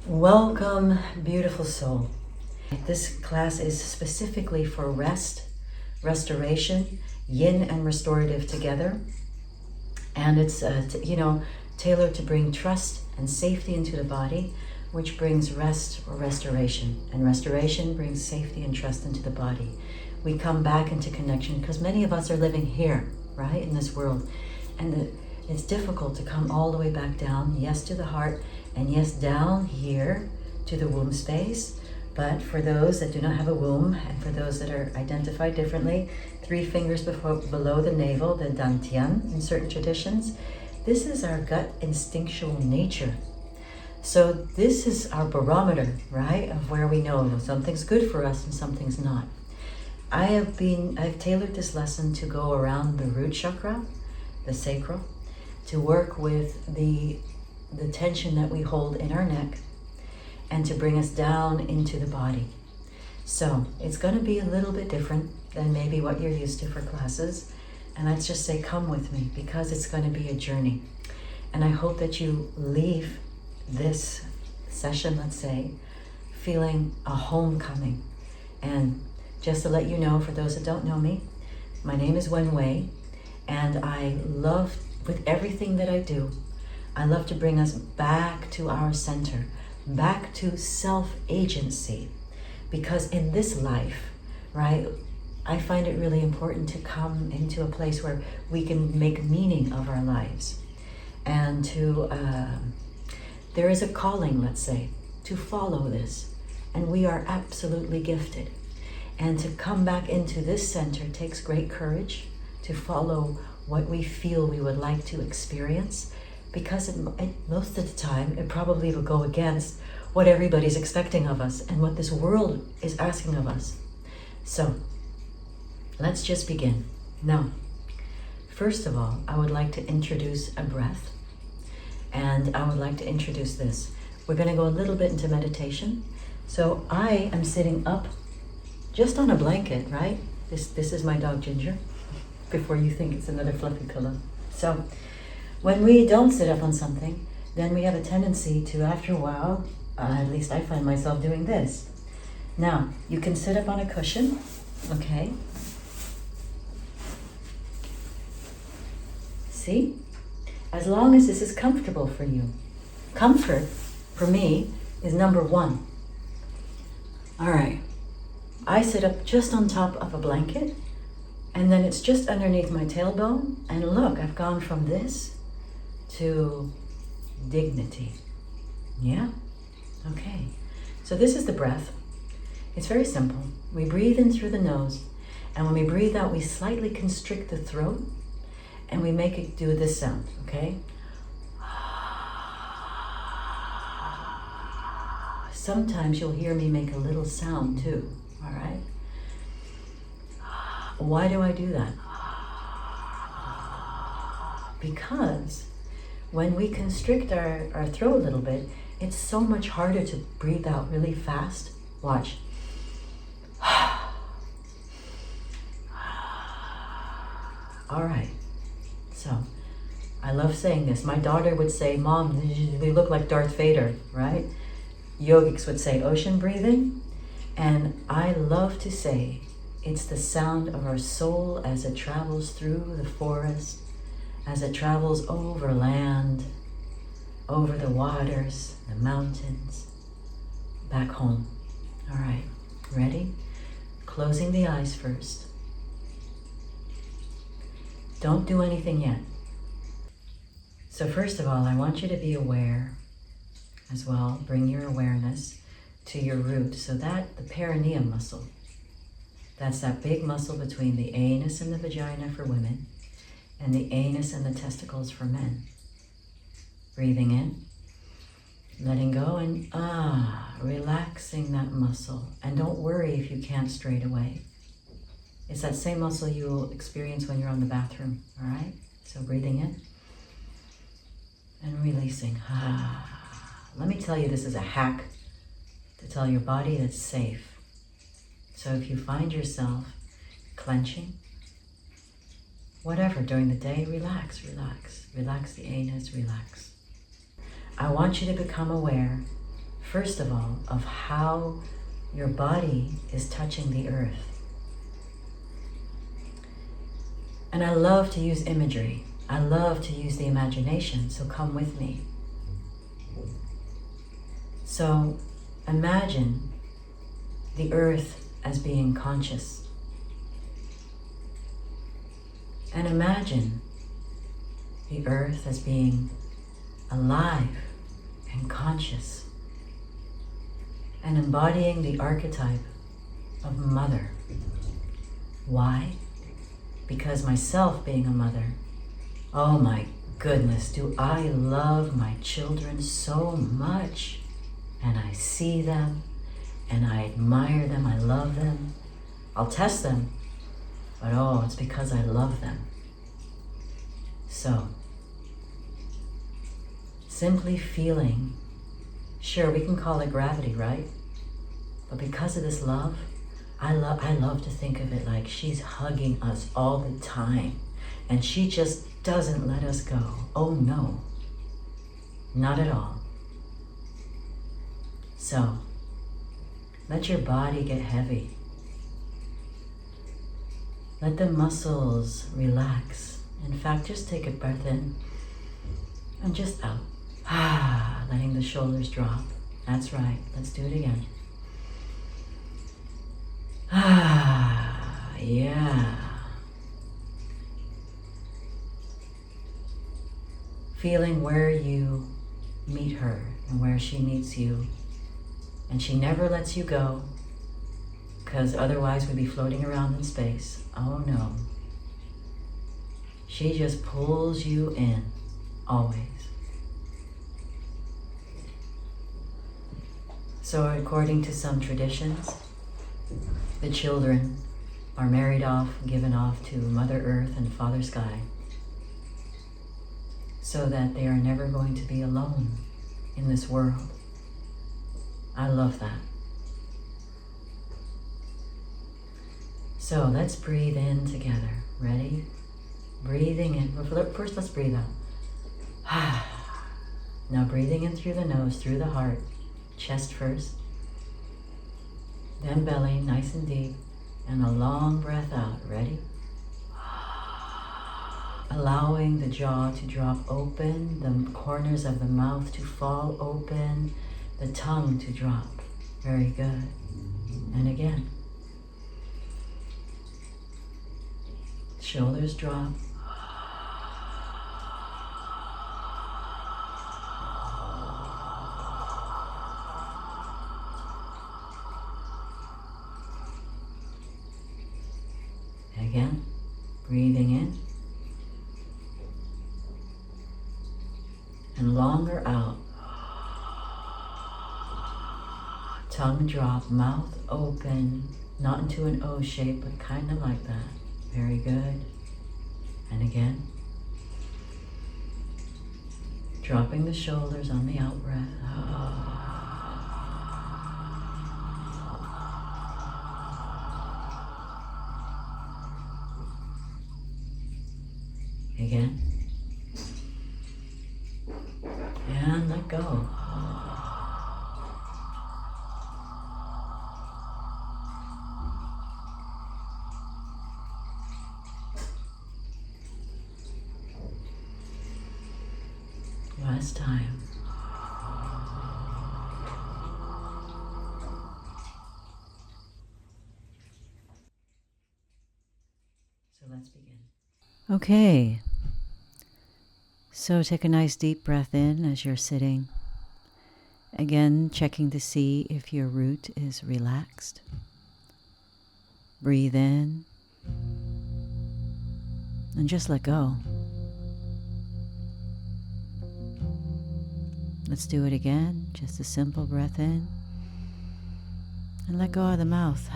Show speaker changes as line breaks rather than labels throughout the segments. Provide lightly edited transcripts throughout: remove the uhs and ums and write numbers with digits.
Welcome, beautiful soul. This class is specifically for rest, restoration, yin and restorative together. And it's, tailored to bring trust and safety into the body, which brings rest or restoration. And restoration brings safety and trust into the body. We come back into connection because many of us are living here, right, in this world. And it's difficult to come all the way back down, yes, to the heart, and yes, down here to the womb space. But for those that do not have a womb, and for those that are identified differently, 3 fingers below the navel, the dantian in certain traditions, this is our gut instinctual nature. So this is our barometer, right, of where we know something's good for us and something's not. I've tailored this lesson to go around the root chakra, the sacral, to work with the tension that we hold in our neck and to bring us down into the body. So it's going to be a little bit different than maybe what you're used to for classes. And let's just say, come with me, because it's going to be a journey. And I hope that you leave this session, let's say, feeling a homecoming. And just to let you know, for those that don't know me, my name is Wen-Wei, and I love, with everything that I do, I love to bring us back to our center, back to self-agency. Because in this life, right, I find it really important to come into a place where we can make meaning of our lives. And there is a calling, let's say, to follow this. And we are absolutely gifted. And to come back into this center takes great courage to follow what we feel we would like to experience, because most of the time it probably will go against what everybody's expecting of us and what this world is asking of us. So let's just begin. Now, first of all, I would like to introduce a breath, and I would like to introduce this. We're going to go a little bit into meditation. So I am sitting up just on a blanket, right? This is my dog Ginger, before you think it's another fluffy pillow. So when we don't sit up on something, then we have a tendency to, after a while, at least I find myself doing this. Now, you can sit up on a cushion, okay? See? As long as this is comfortable for you. Comfort, for me, is number 1. All right. I sit up just on top of a blanket, and then it's just underneath my tailbone. And look, I've gone from this to dignity. Yeah? Okay. So this is the breath. It's very simple. We breathe in through the nose, and when we breathe out, we slightly constrict the throat, and we make it do this sound, okay? Sometimes you'll hear me make a little sound too, all right? Why do I do that? Because when we constrict our throat a little bit, it's so much harder to breathe out really fast. Watch. All right. So, I love saying this. My daughter would say, Mom, we look like Darth Vader, right? Yogics would say ocean breathing. And I love to say, it's the sound of our soul as it travels through the forest, as it travels over land, over the waters, the mountains, back home. All right, ready? Closing the eyes first. Don't do anything yet. So first of all, I want you to be aware as well. Bring your awareness to your root. So that, the perineum muscle, that's that big muscle between the anus and the vagina for women and the anus and the testicles for men. Breathing in, letting go, and relaxing that muscle. And don't worry if you can't straight away. It's that same muscle you'll experience when you're on the bathroom, all right? So breathing in and releasing. Let me tell you, this is a hack to tell your body it's safe. So if you find yourself clenching, whatever, during the day, relax, relax. Relax the anus, relax. I want you to become aware first of all, of how your body is touching the earth. And I love to use imagery. I love to use the imagination, so come with me. So imagine the earth as being conscious. And imagine the earth as being alive and conscious and embodying the archetype of mother. Why? Because myself being a mother, oh my goodness, do I love my children so much. And I see them, and I admire them, I love them. I'll test them, but oh, it's because I love them. So, simply feeling, sure, we can call it gravity, right? But because of this love, I love to think of it like she's hugging us all the time, and she just doesn't let us go. Oh no, not at all. So, let your body get heavy. Let the muscles relax. In fact, just take a breath in and just out. Letting the shoulders drop. That's right. Let's do it again. Yeah. Feeling where you meet her and where she meets you. And she never lets you go, because otherwise we'd be floating around in space. Oh no. She just pulls you in, always. So according to some traditions, the children are married off, given off to Mother Earth and Father Sky, so that they are never going to be alone in this world. I love that. So let's breathe in together. Ready? Breathing in. First, let's breathe out. Now breathing in through the nose, through the heart. Chest first. Then belly, nice and deep. And a long breath out. Ready? Allowing the jaw to drop open, the corners of the mouth to fall open, the tongue to drop. Very good. And again. Shoulders drop. Again, breathing in. And longer out. Tongue drop, mouth open, not into an O shape, but kind of like that. Very good. And again. Dropping the shoulders on the out breath. Again. And let go. Last time. So let's begin. Okay. So take a nice deep breath in as you're sitting. Again, checking to see if your root is relaxed. Breathe in and just let go. Let's do it again. Just a simple breath in and let go of the mouth.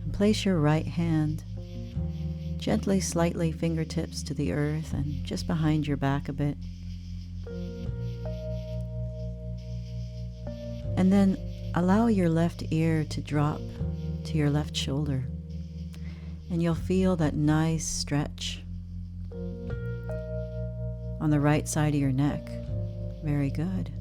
And place your right hand gently, slightly, fingertips to the earth and just behind your back a bit. And then allow your left ear to drop to your left shoulder. And you'll feel that nice stretch on the right side of your neck. Very good.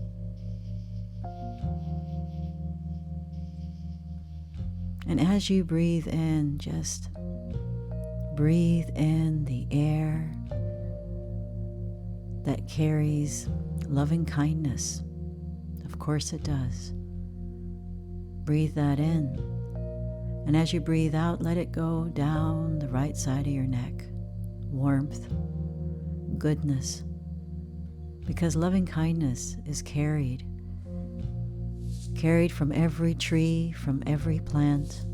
And as you breathe in, just breathe in the air that carries loving kindness. Of course it does. Breathe that in. And as you breathe out, let it go down the right side of your neck. Warmth, goodness. Because loving kindness is carried from every tree, from every plant,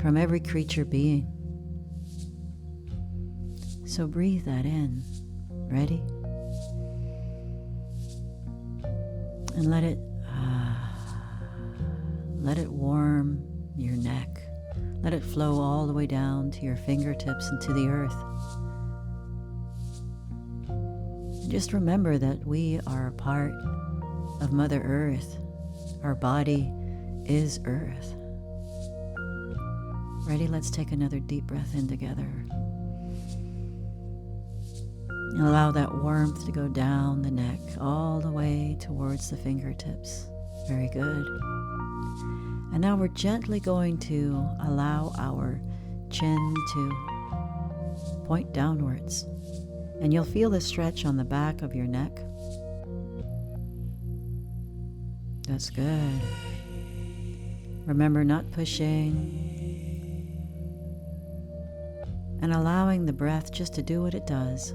from every creature being. So breathe that in. Ready? And let it warm your neck. Let it flow all the way down to your fingertips and to the earth. And just remember that we are a part of Mother Earth. Our body is Earth. Ready? Let's take another deep breath in together. And allow that warmth to go down the neck all the way towards the fingertips. Very good. And now we're gently going to allow our chin to point downwards. And you'll feel the stretch on the back of your neck. That's good. Remember, not pushing. And allowing the breath just to do what it does.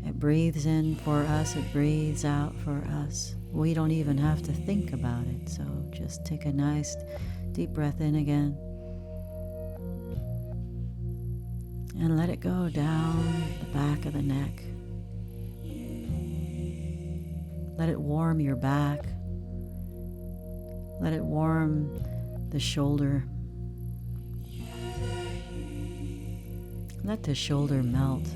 It breathes in for us, it breathes out for us. We don't even have to think about it. So just take a nice deep breath in again. And let it go down the back of the neck. Let it warm your back. Let it warm the shoulder. Let the shoulder melt.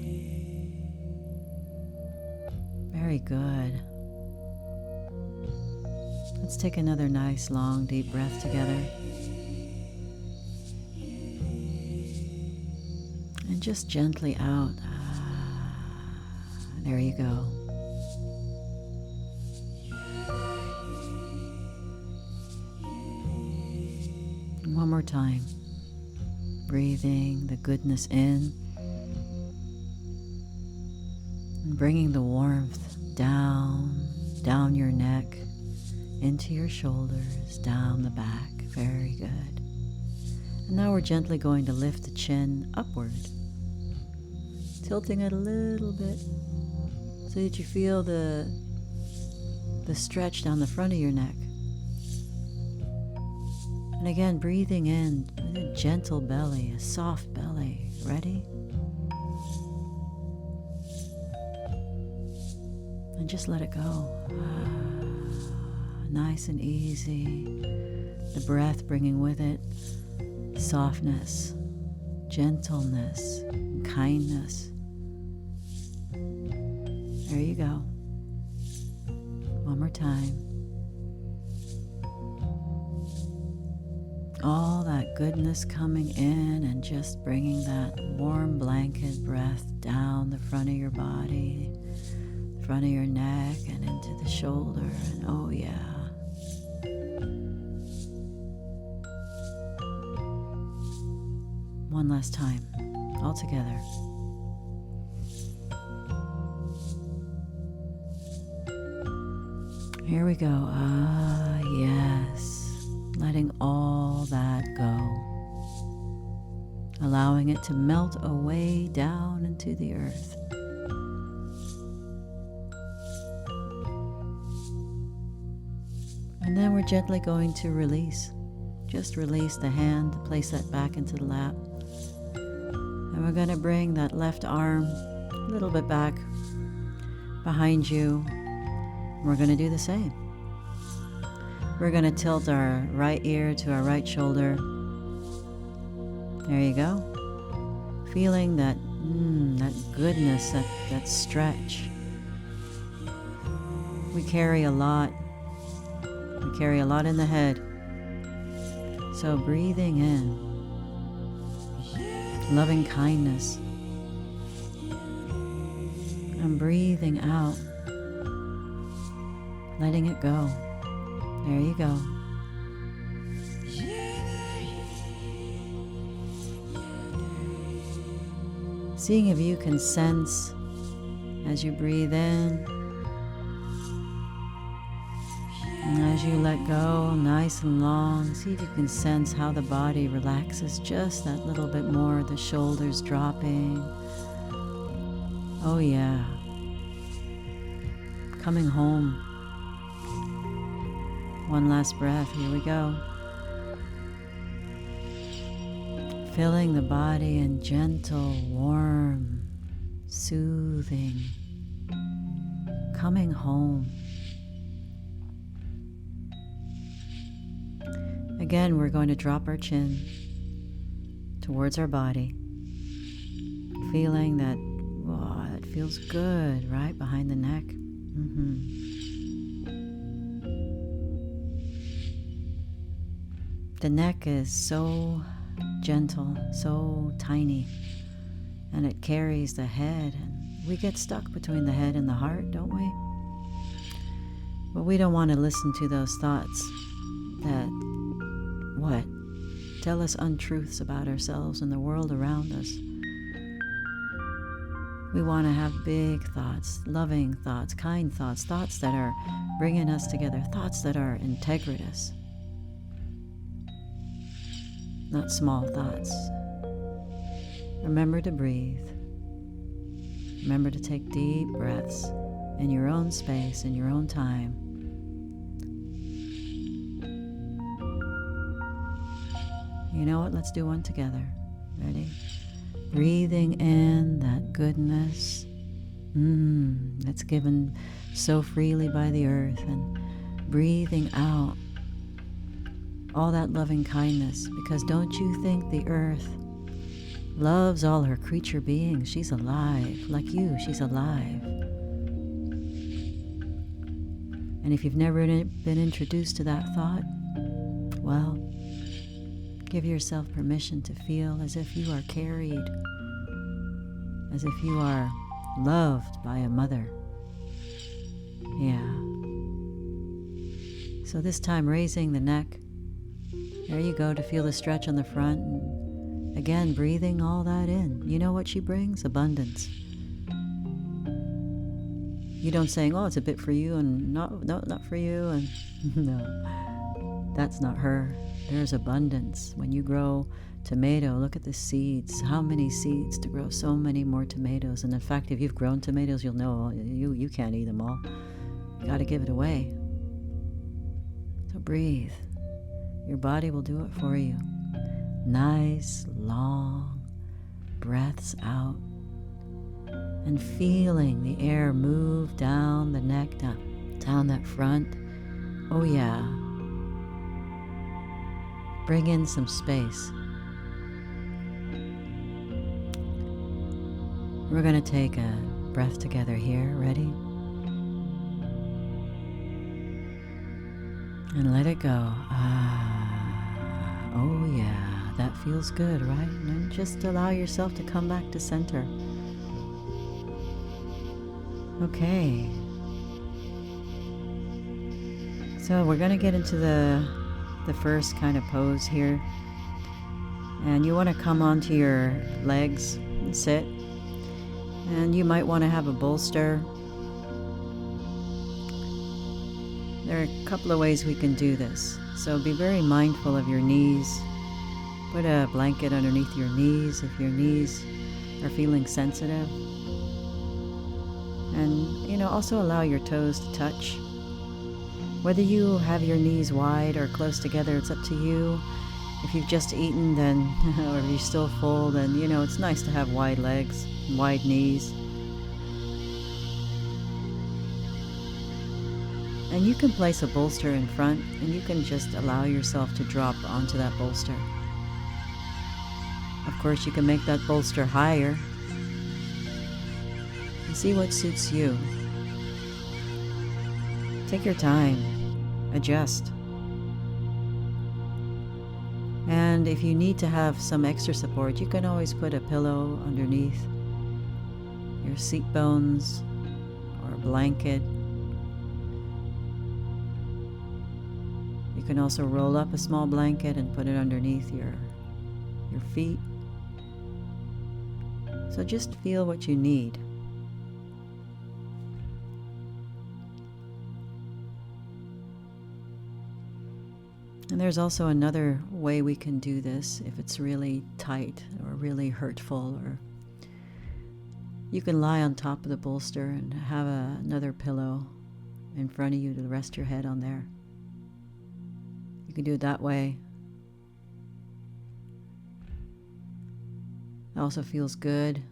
Very good. Let's take another nice, long, deep breath together. And just gently out. There you go. One more time. Breathing the goodness in. And bringing the warmth down your neck, into your shoulders, down the back. Very good. And now we're gently going to lift the chin upward, tilting it a little bit so that you feel the stretch down the front of your neck. And again, breathing in with a gentle belly, a soft belly. Ready? And just let it go. Nice and easy. The breath bringing with it softness, gentleness, and kindness. There you go. One more time. All that goodness coming in and just bringing that warm blanket breath down the front of your body, front of your neck and into the shoulder. And oh yeah. One last time, all together. Here we go. Yes. Letting all that go. Allowing it to melt away down into the earth. And then we're gently going to release. Just release the hand, place that back into the lap. And we're going to bring that left arm a little bit back behind you. We're going to do the same. We're going to tilt our right ear to our right shoulder. There you go. Feeling that goodness, that stretch. We carry a lot. We carry a lot in the head. So breathing in. Loving kindness. And breathing out, letting it go. There you go. Seeing if you can sense as you breathe in and as you let go nice and long, see if you can sense how the body relaxes just that little bit more, the shoulders dropping. Oh yeah. Coming home. One last breath, here we go. Filling the body in gentle, warm, soothing, coming home. Again, we're going to drop our chin towards our body, feeling that, wow, that feels good right behind the neck. The neck is so gentle, so tiny, and it carries the head, and we get stuck between the head and the heart, don't we? But we don't want to listen to those thoughts that tell us untruths about ourselves and the world around us. We want to have big thoughts, loving thoughts, kind thoughts, thoughts that are bringing us together, thoughts that are integritous. Not small thoughts. Remember to breathe. Remember to take deep breaths in your own space, in your own time. You know what? Let's do one together. Ready? Breathing in that goodness that's given so freely by the earth, and breathing out all that loving kindness, because don't you think the earth loves all her creature beings? She's alive, like you, she's alive. And if you've never been introduced to that thought, well, give yourself permission to feel as if you are carried, as if you are loved by a mother. Yeah. So this time, raising the neck. There you go, to feel the stretch on the front. And again, breathing all that in. You know what she brings? Abundance. You don't saying, oh, it's a bit for you and not for you. And no, that's not her. There's abundance. When you grow tomato, look at the seeds. How many seeds to grow so many more tomatoes? And in fact, if you've grown tomatoes, you'll know you can't eat them all. You got to give it away. So breathe. Your body will do it for you. Nice, long breaths out. And feeling the air move down the neck, down that front. Oh yeah. Bring in some space. We're going to take a breath together here. Ready? And let it go. Oh yeah, that feels good, right? And just allow yourself to come back to center. Okay. So we're going to get into the first kind of pose here. And you want to come onto your legs and sit. And you might want to have a bolster. There are a couple of ways we can do this. So be very mindful of your knees. Put a blanket underneath your knees if your knees are feeling sensitive. And, also allow your toes to touch. Whether you have your knees wide or close together, it's up to you. If you've just eaten, then, or if you're still full, then, it's nice to have wide legs, wide knees. And you can place a bolster in front, and you can just allow yourself to drop onto that bolster. Of course, you can make that bolster higher. And see what suits you. Take your time. Adjust. And if you need to have some extra support, you can always put a pillow underneath your seat bones
blanket. You can also roll up a small blanket and put it underneath your feet. So just feel what you need. And there's also another way we can do this if it's really tight or really hurtful, or you can lie on top of the bolster and have another pillow in front of you to rest your head on there. You can do it that way. It also feels good.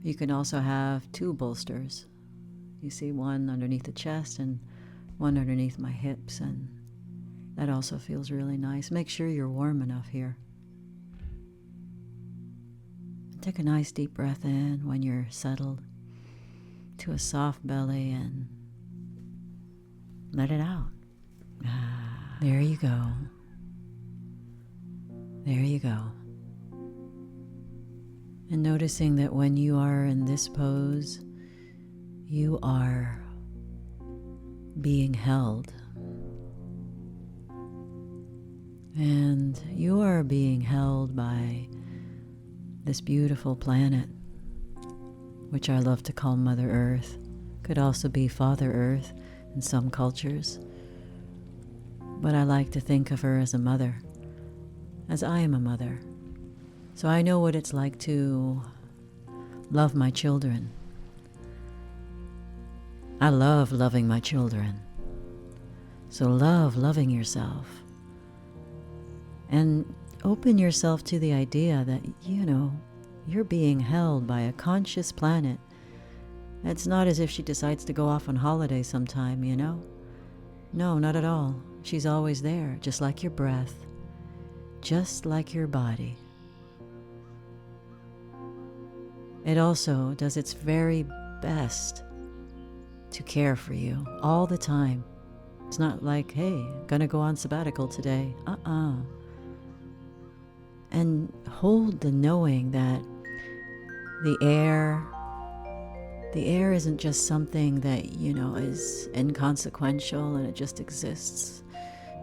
You can also have two bolsters. You see, one underneath the chest and one underneath my hips, and that also feels really nice. Make sure you're warm enough here. Take a nice deep breath in when you're settled to a soft belly and let it out. There you go. There you go. And noticing that when you are in this pose, you are being held. And you are being held by this beautiful planet, which I love to call Mother Earth. Could also be Father Earth in some cultures. But I like to think of her as a mother, as I am a mother. So I know what it's like to love my children. I love loving my children. So love loving yourself. And open yourself to the idea that, you're being held by a conscious planet. It's not as if she decides to go off on holiday sometime, No, not at all. She's always there, just like your breath, just like your body. It also does its very best to care for you all the time. It's not like, hey, gonna go on sabbatical today. And hold the knowing that the air isn't just something that, is inconsequential and it just exists.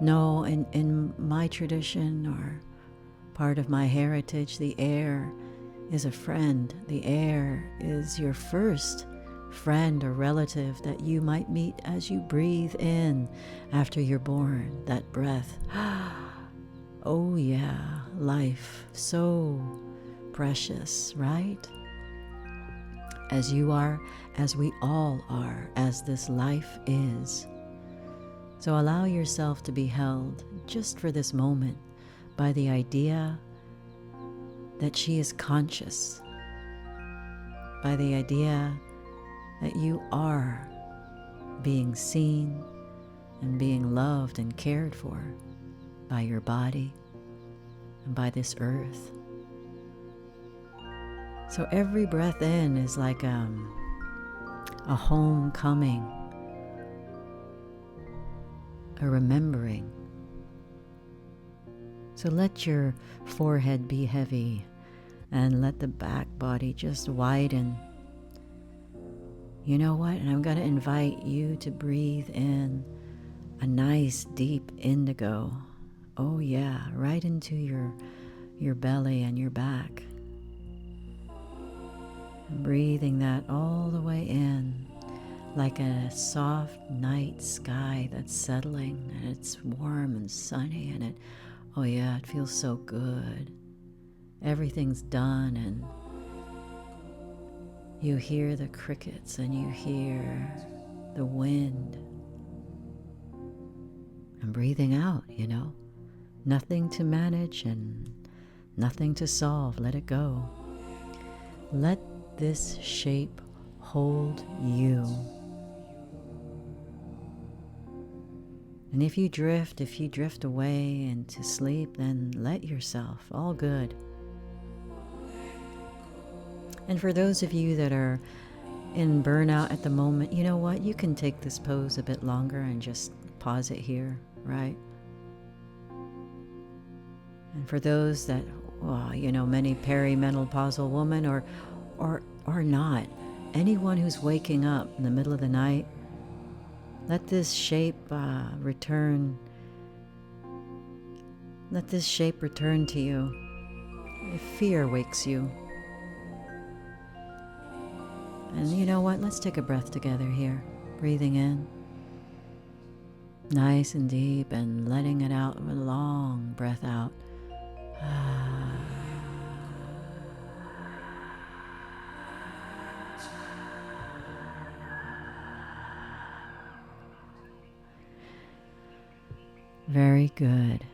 No, in my tradition or part of my heritage, the air is a friend. The air is your first friend or relative that you might meet as you breathe in after you're born. That breath. Oh yeah, life. So precious, right? As you are, as we all are, as this life is. So allow yourself to be held just for this moment by the idea that she is conscious, by the idea that you are being seen and being loved and cared for by your body and by this earth. So every breath in is like a homecoming, a remembering. So let your forehead be heavy and let the back body just widen. You know what? And I'm going to invite you to breathe in a nice deep indigo. Oh yeah, right into your belly and your back. And breathing that all the way in like a soft night sky that's settling, and it's warm and sunny, and it feels so good. Everything's done, and you hear the crickets and you hear the wind. And breathing out, nothing to manage and nothing to solve. Let it go. Let this shape hold you. And if you drift away into sleep, then let yourself. All good. And for those of you that are in burnout at the moment, you know what? You can take this pose a bit longer and just pause it here, right? And for those that, many perimenopausal women or or not, anyone who's waking up in the middle of the night, let this shape return. Let this shape return to you. If fear wakes you. And you know what? Let's take a breath together here. Breathing in. Nice and deep, and letting it out with a long breath out. Very good.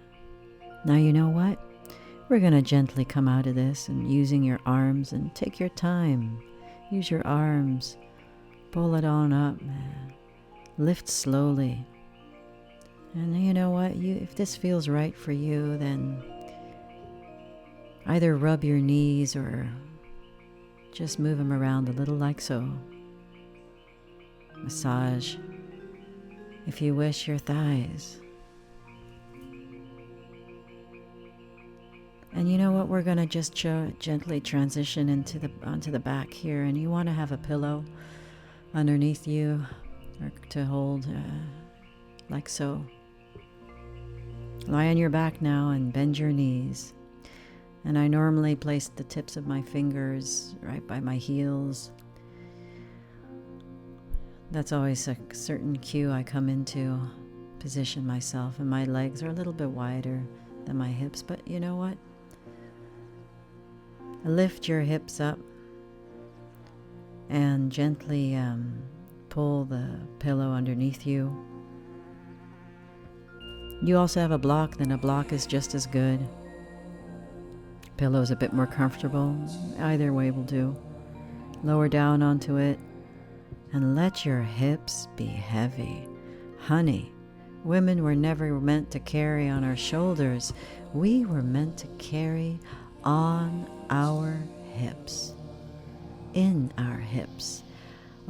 Now you know what? We're going to gently come out of this and using your arms, and take your time. Use your arms. Pull it on up, man. Lift slowly. And you know what? If this feels right for you, then either rub your knees or just move them around a little like so. Massage, if you wish, your thighs. And you know what? We're going to just gently transition onto the back here. And you want to have a pillow underneath you or to hold like so. Lie on your back now and bend your knees. And I normally place the tips of my fingers right by my heels. That's always a certain cue I come into, position myself, and my legs are a little bit wider than my hips. But you know what? Lift your hips up and gently pull the pillow underneath you. You also have a block, then a block is just as good. Pillow's a bit more comfortable. Either way will do. Lower down onto it and let your hips be heavy. Honey, women were never meant to carry on our shoulders. We were meant to carry on our hips. In our hips.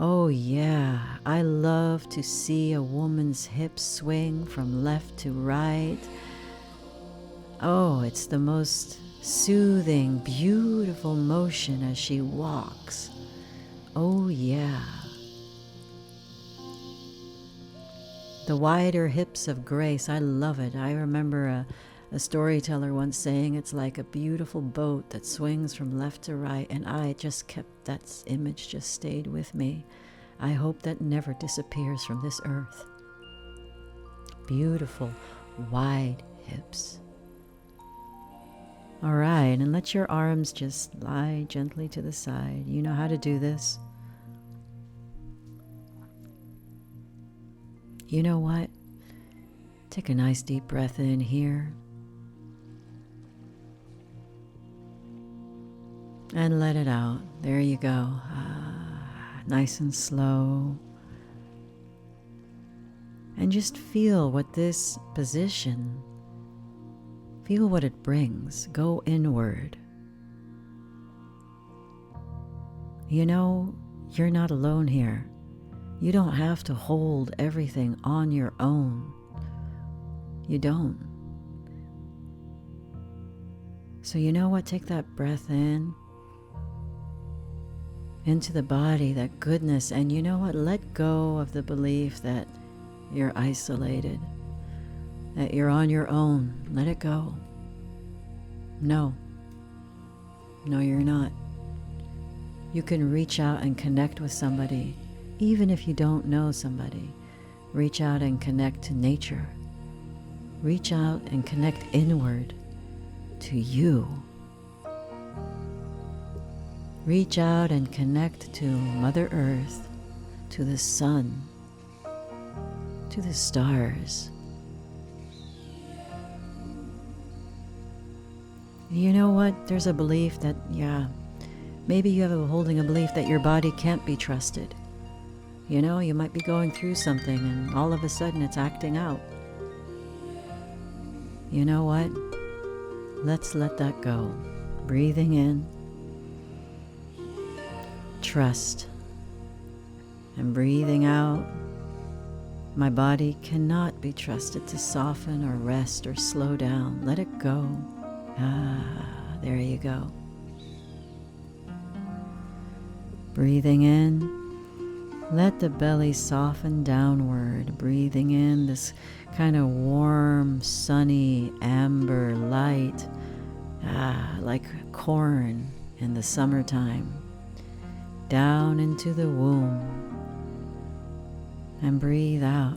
Oh yeah, I love to see a woman's hips swing from left to right. Oh, it's the most soothing, beautiful motion as she walks. Oh yeah. The wider hips of grace, I love it. I remember a storyteller once saying it's like a beautiful boat that swings from left to right, and I just kept that image, just stayed with me. I hope that never disappears from this earth. Beautiful, wide hips. All right, and let your arms just lie gently to the side. You know how to do this. You know what? Take a nice deep breath in here. And let it out. There you go. Nice and slow. And just feel what this position, feel what it brings. Go inward. You know, you're not alone here. You don't have to hold everything on your own. You don't. So you know what? Take that breath in. Into the body, that goodness, and you know what? Let go of the belief that you're isolated, that you're on your own. Let it go. No, you're not. You can reach out and connect with somebody, even if you don't know somebody. Reach out and connect to nature. Reach out and connect inward to you. Reach out and connect to Mother Earth, to the sun, to the stars. You know what? There's a belief that, maybe you have holding a belief that your body can't be trusted. You know, you might be going through something and all of a sudden it's acting out. You know what? Let's let that go. Breathing in. Trust. And breathing out. My body cannot be trusted to soften or rest or slow down. Let it go. There you go. Breathing in, let the belly soften downward. Breathing in this kind of warm, sunny, amber light, like corn in the summertime. Down into the womb. And breathe out.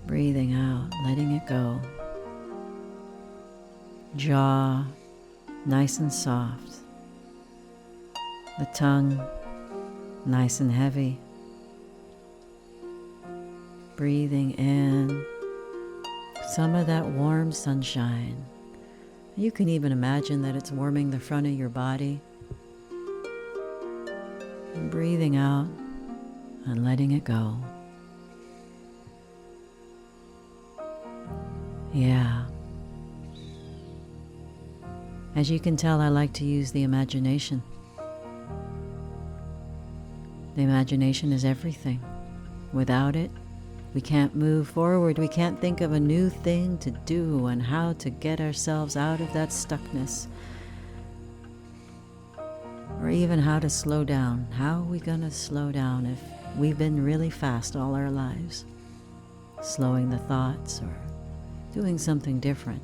Breathing out, letting it go. Jaw nice and soft. The tongue nice and heavy. Breathing in some of that warm sunshine. You can even imagine that it's warming the front of your body. And breathing out and letting it go. Yeah. As you can tell, I like to use the imagination. The imagination is everything. Without it, we can't move forward. We can't think of a new thing to do and how to get ourselves out of that stuckness. Or even how to slow down. How are we going to slow down if we've been really fast all our lives? Slowing the thoughts or doing something different.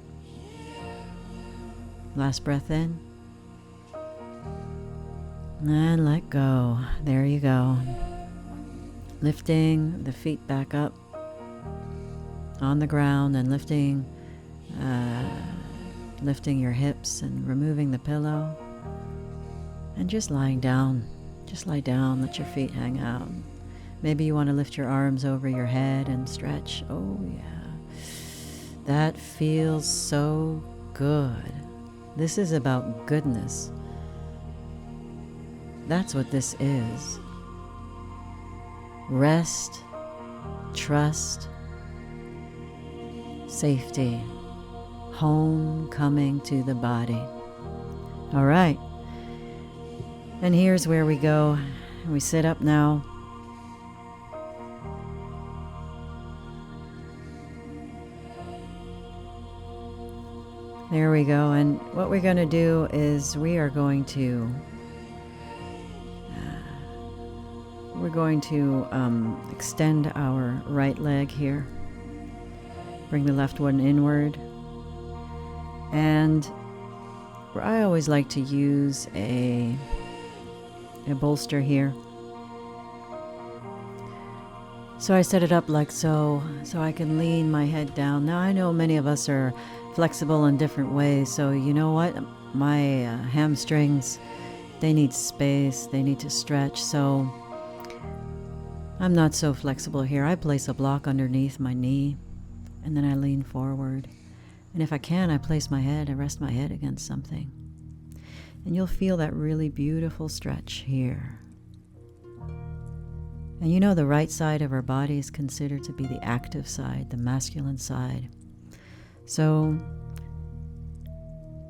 Last breath in. And let go. There you go. Lifting the feet back up on the ground and lifting your hips and removing the pillow. And just lying down. Just lie down, let your feet hang out. Maybe you want to lift your arms over your head and stretch. Oh yeah. That feels so good. This is about goodness. That's what this is. Rest, trust, safety, home coming to the body. All right. And here's where we go. We sit up now. There we go. And what we're going to do is we are going to extend our right leg here. Bring the left one inward. And I always like to use a bolster here. So I set it up like so I can lean my head down. Now I know many of us are flexible in different ways, so you know what? My hamstrings, they need space, they need to stretch, so I'm not so flexible here. I place a block underneath my knee, and then I lean forward. And if I can, I place my head, I rest my head against something. And you'll feel that really beautiful stretch here. And you know the right side of our body is considered to be the active side, the masculine side. So,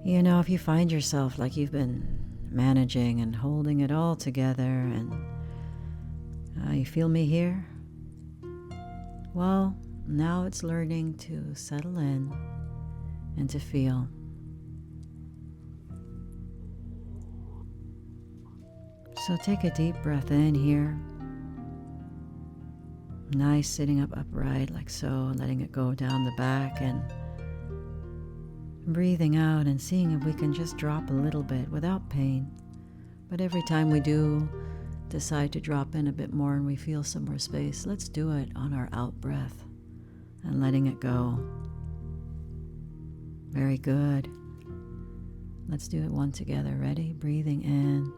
you know, if you find yourself like you've been managing and holding it all together and you feel me here? Well, now it's learning to settle in and to feel. So take a deep breath in here. Nice, sitting up upright like so, letting it go down the back and breathing out and seeing if we can just drop a little bit without pain. But every time we do decide to drop in a bit more and we feel some more space, let's do it on our out breath and letting it go. Very good. Let's do it one together. Ready? Breathing in.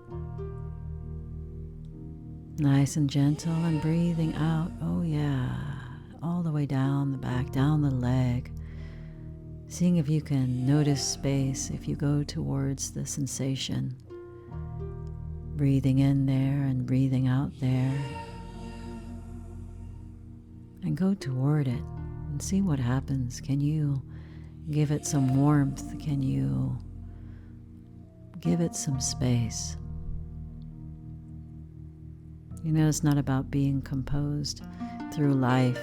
Nice and gentle, and breathing out. Oh yeah. All the way down the back, down the leg. Seeing if you can notice space if you go towards the sensation. Breathing in there and breathing out there. And go toward it and see what happens. Can you give it some warmth? Can you give it some space? You know, it's not about being composed through life.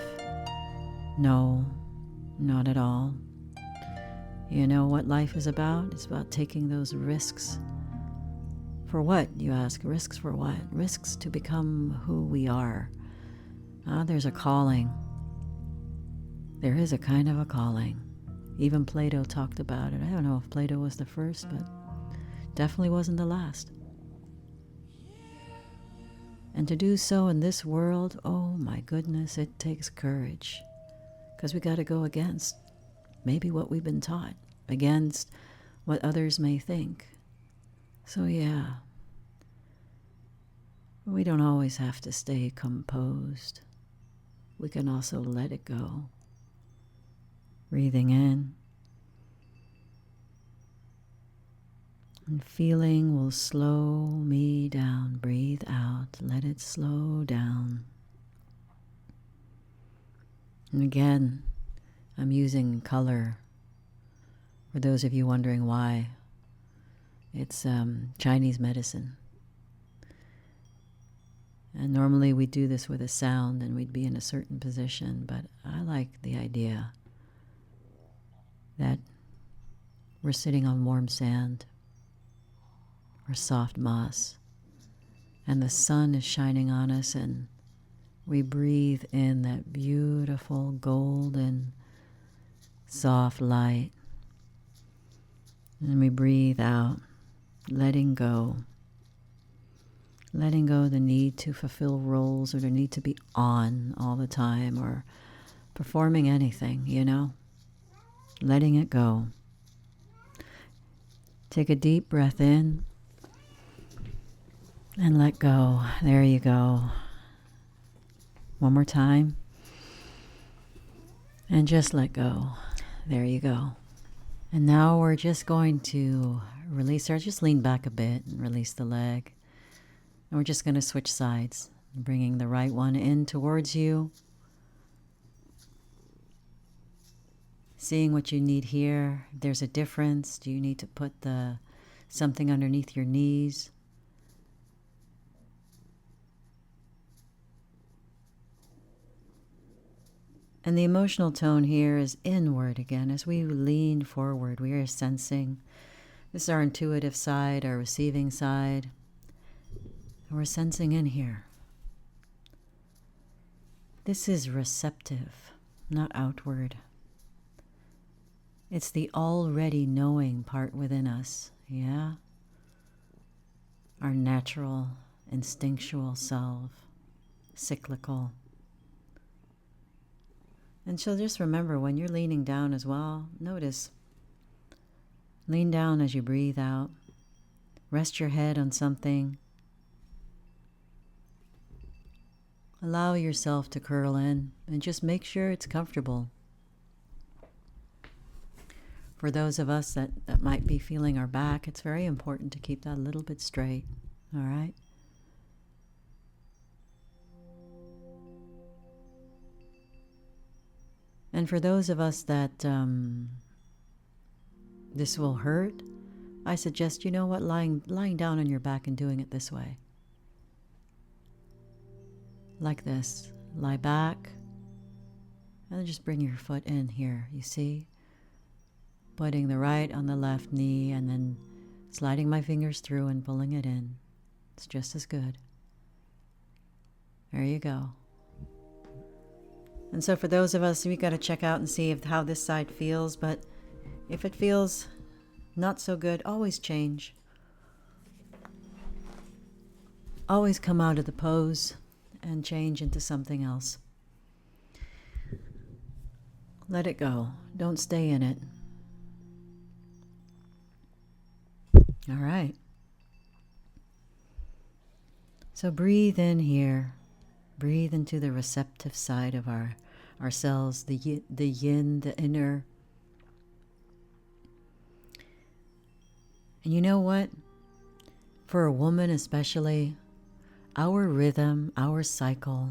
No, not at all. You know what life is about? It's about taking those risks For what, you ask? Risks for what? Risks to become who we are. There's a calling. There is a kind of a calling. Even Plato talked about it. I don't know if Plato was the first, but definitely wasn't the last. And to do so in this world, oh my goodness, it takes courage. Because we got to go against maybe what we've been taught, against what others may think. So yeah, we don't always have to stay composed. We can also let it go. Breathing in. And feeling will slow me down. Breathe out. Let it slow down. And again, I'm using color. For those of you wondering why, it's Chinese medicine. And normally we do this with a sound and we'd be in a certain position, but I like the idea that we're sitting on warm sand or soft moss, and the sun is shining on us, and we breathe in that beautiful golden soft light, and we breathe out, letting go the need to fulfill roles or the need to be on all the time or performing anything, letting it go. Take a deep breath in and let go. There you go. One more time. And just let go. There you go. And now we're just going to just lean back a bit and release the leg. And we're just going to switch sides, bringing the right one in towards you. Seeing what you need here. If there's a difference, do you need to put something underneath your knees? And the emotional tone here is inward again. As we lean forward, we are sensing. This is our intuitive side, our receiving side. And we're sensing in here. This is receptive, not outward. It's the already knowing part within us, yeah? Our natural, instinctual self, cyclical. And so just remember, when you're leaning down as well, notice. Lean down as you breathe out. Rest your head on something. Allow yourself to curl in and just make sure it's comfortable. For those of us that might be feeling our back, it's very important to keep that a little bit straight, all right? And for those of us that this will hurt, I suggest, lying down on your back and doing it this way. Like this. Lie back. And then just bring your foot in here, you see? Putting the right on the left knee and then sliding my fingers through and pulling it in. It's just as good. There you go. And so for those of us, we got to check out and see how this side feels. But if it feels not so good, always change. Always come out of the pose and change into something else. Let it go. Don't stay in it. All right. So breathe in here. Breathe into the receptive side of ourselves, the yin, the inner. And you know what? For a woman especially, our rhythm, our cycle,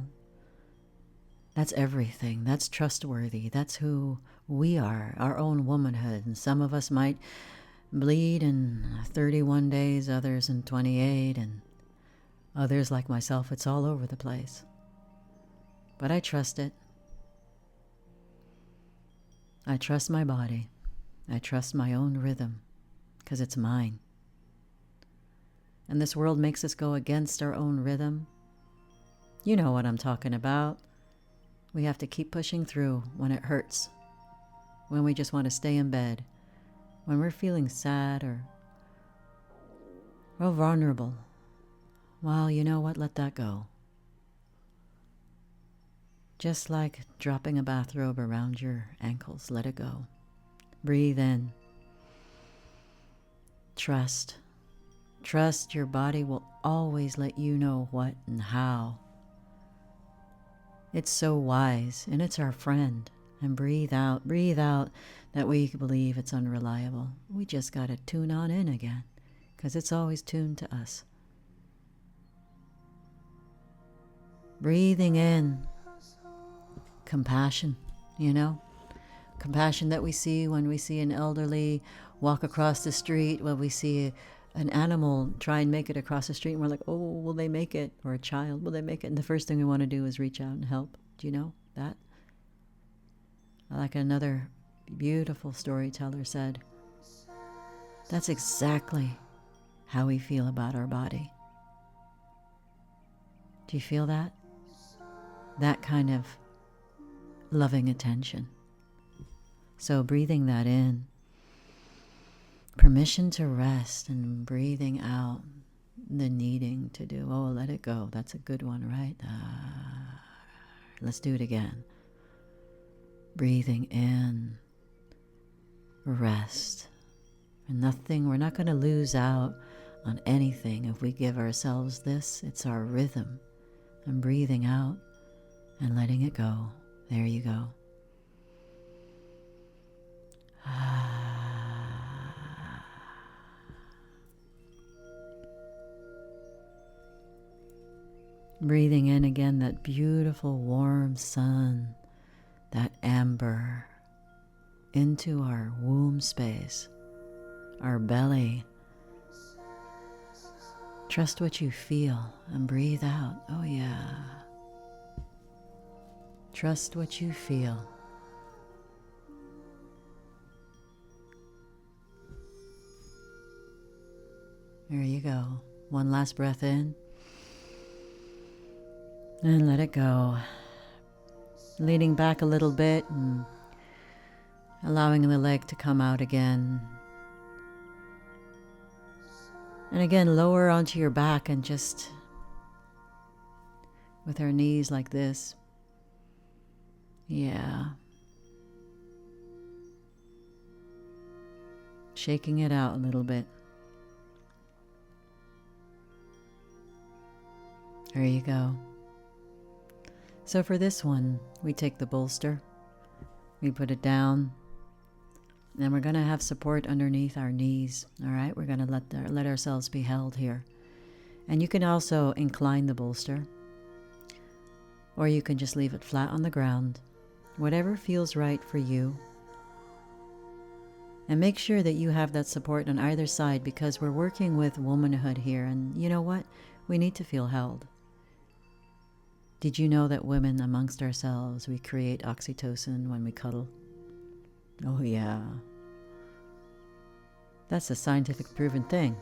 that's everything. That's trustworthy. That's who we are, our own womanhood. And some of us might bleed in 31 days, others in 28, and others like myself, it's all over the place. But I trust it. I trust my body. I trust my own rhythm, because it's mine. and this world makes us go against our own rhythm. You know what I'm talking about. We have to keep pushing through when it hurts, when we just want to stay in bed, when we're feeling sad or vulnerable. Well, you know what? Let that go. Just like dropping a bathrobe around your ankles, let it go. Breathe in. Trust. Trust your body will always let you know what and how. It's so wise, and it's our friend. And breathe out that we believe it's unreliable. We just got to tune on in again, because it's always tuned to us. Breathing in compassion, compassion that we see when we see an elderly walk across the street, when we see an animal try and make it across the street, and we're like, oh, will they make it? Or a child, will they make it? And the first thing we want to do is reach out and help. Do you know that? Like another beautiful storyteller said, that's exactly how we feel about our body. Do you feel that? That kind of loving attention. So breathing that in, permission to rest, and breathing out the needing to do. Oh, let it go. That's a good one, right? Let's do it again. Breathing in, rest. And we're not going to lose out on anything if we give ourselves this. It's our rhythm. And breathing out and letting it go. There you go. Breathing in again that beautiful warm sun, that amber, into our womb space, our belly. Trust what you feel and breathe out. Oh yeah. Trust what you feel. There you go. One last breath in. And let it go. Leaning back a little bit and allowing the leg to come out again. And again, lower onto your back and just with our knees like this. Yeah. Shaking it out a little bit. There you go. So for this one, we take the bolster, we put it down, and we're going to have support underneath our knees. All right, we're going to let ourselves be held here. And you can also incline the bolster, or you can just leave it flat on the ground, whatever feels right for you. And make sure that you have that support on either side, because we're working with womanhood here, and you know what? We need to feel held. Did you know that women amongst ourselves, we create oxytocin when we cuddle? Oh yeah. That's a scientific proven thing.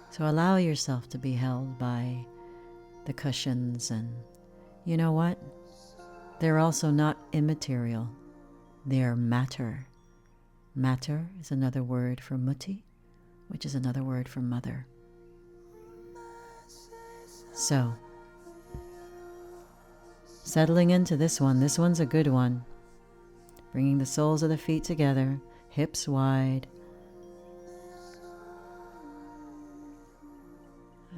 So allow yourself to be held by the cushions, and you know what? They're also not immaterial. They're matter. Matter is another word for mutti, which is another word for mother. So, settling into this one's a good one. Bringing the soles of the feet together, hips wide.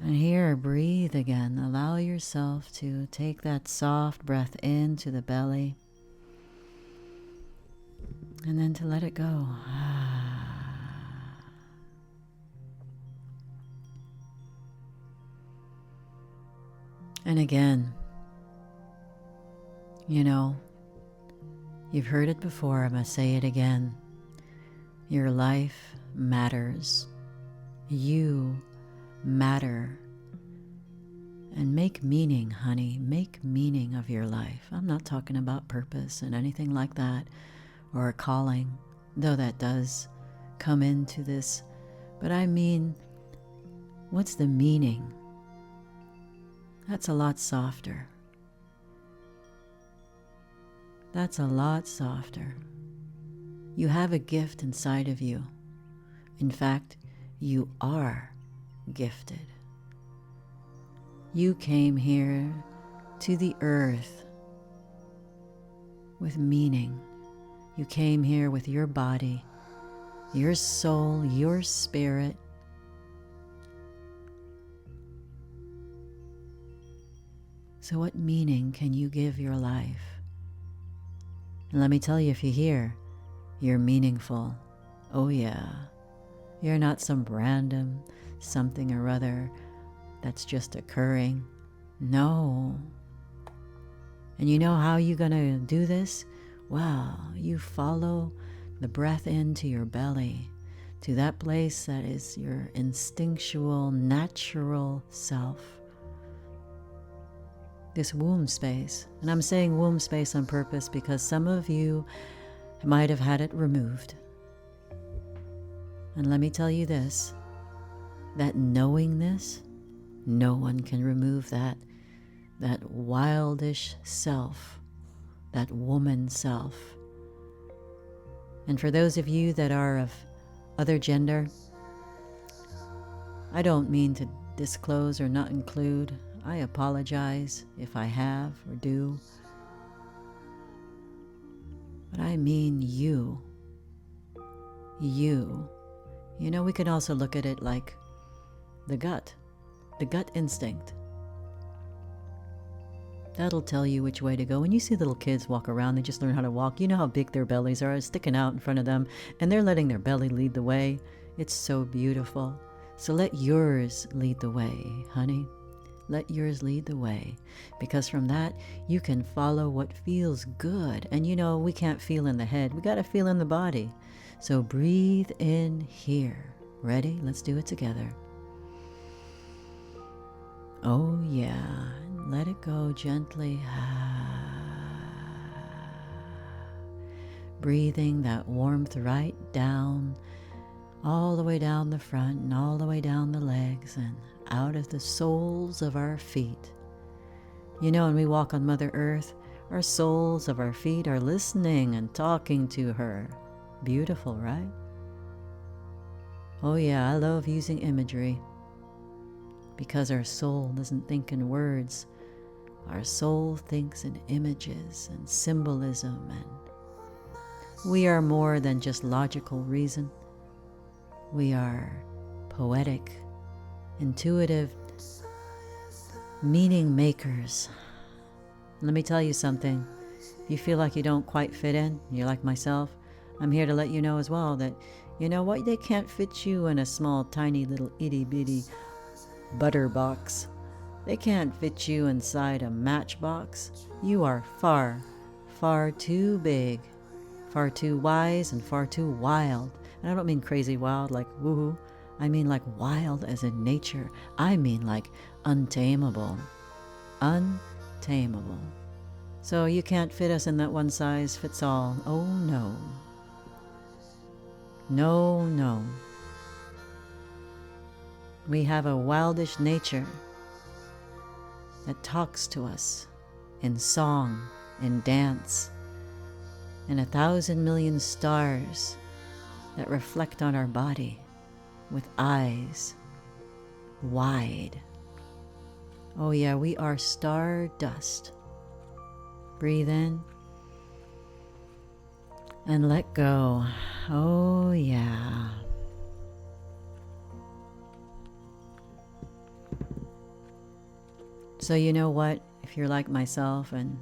And here, breathe again. Allow yourself to take that soft breath into the belly. And then to let it go. And again, you know, you've heard it before, I'm going to say it again. Your life matters. You matter. And make meaning, honey. Make meaning of your life. I'm not talking about purpose and anything like that, or a calling, though that does come into this. But I mean, What's the meaning? That's a lot softer. That's a lot softer. You have a gift inside of you. In fact, you are gifted. You came here to the earth with meaning. You came here with your body, your soul, your spirit. So what meaning can you give your life? And let me tell you, if you're here, you're meaningful. Oh yeah. You're not some random something or other that's just occurring. No. And you know how you're going to do this? Well, you follow the breath into your belly, to that place that is your instinctual, natural self. This womb space. And I'm saying womb space on purpose because some of you might have had it removed. And let me tell you this, that knowingness, no one can remove that wildish self, that woman self. And for those of you that are of other gender, I don't mean to disclose or not include. I apologize if I have or do. But I mean you. You. You know, we could also look at it like the gut instinct. That'll tell you which way to go. When you see little kids walk around, they just learn how to walk. You know how big their bellies are, sticking out in front of them, and they're letting their belly lead the way. It's so beautiful. So let yours lead the way, honey. Let yours lead the way, because from that you can follow what feels good. And you know, we can't feel in the head, we got to feel in the body. So breathe in here. Ready? Let's do it together. Oh yeah, let it go gently. Breathing that warmth right down, all the way down the front and all the way down the legs and out of the soles of our feet. You know, when we walk on Mother Earth, our soles of our feet are listening and talking to her. Beautiful, right? Oh yeah, I love using imagery because our soul doesn't think in words. Our soul thinks in images and symbolism, and we are more than just logical reason. We are poetic, intuitive, meaning makers. Let me tell you something. If you feel like you don't quite fit in, you're like myself, I'm here to let you know as well that, you know what, they can't fit you in a small, tiny little itty-bitty butter box. They can't fit you inside a matchbox. You are far, far too big, far too wise, and far too wild. And I don't mean crazy wild like woohoo. I mean like wild as in nature. I mean like untamable. Untamable. So you can't fit us in that one size fits all. Oh no. No, no. We have a wildish nature that talks to us in song, in dance, and 1,000 million stars that reflect on our body with eyes wide. Oh yeah, we are stardust. Breathe in and let go. Oh yeah. So you know what, if you're like myself and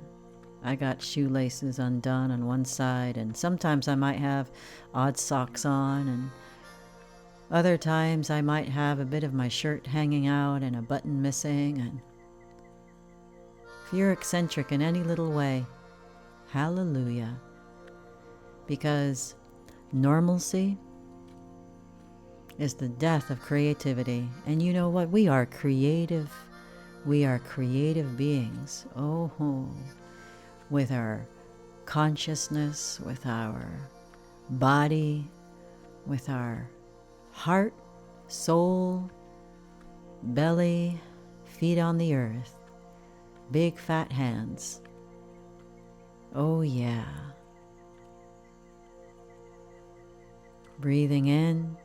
I got shoelaces undone on one side, and sometimes I might have odd socks on, and other times I might have a bit of my shirt hanging out and a button missing, and if you're eccentric in any little way, hallelujah. Because normalcy is the death of creativity. And you know what? We are creative. We are creative beings. Oh, with our consciousness, with our body, with our heart, soul, belly, feet on the earth, big fat hands. Oh yeah. Breathing in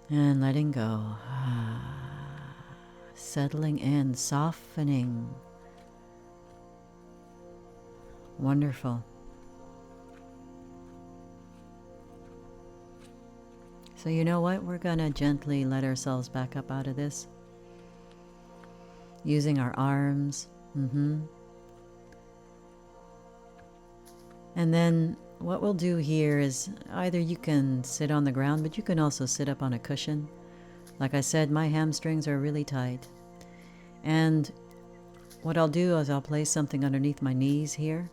and letting go. Settling in, softening. Wonderful. So you know what? We're going to gently let ourselves back up out of this. Using our arms. And then what we'll do here is either you can sit on the ground, but you can also sit up on a cushion. Like I said, my hamstrings are really tight. And what I'll do is I'll place something underneath my knees here.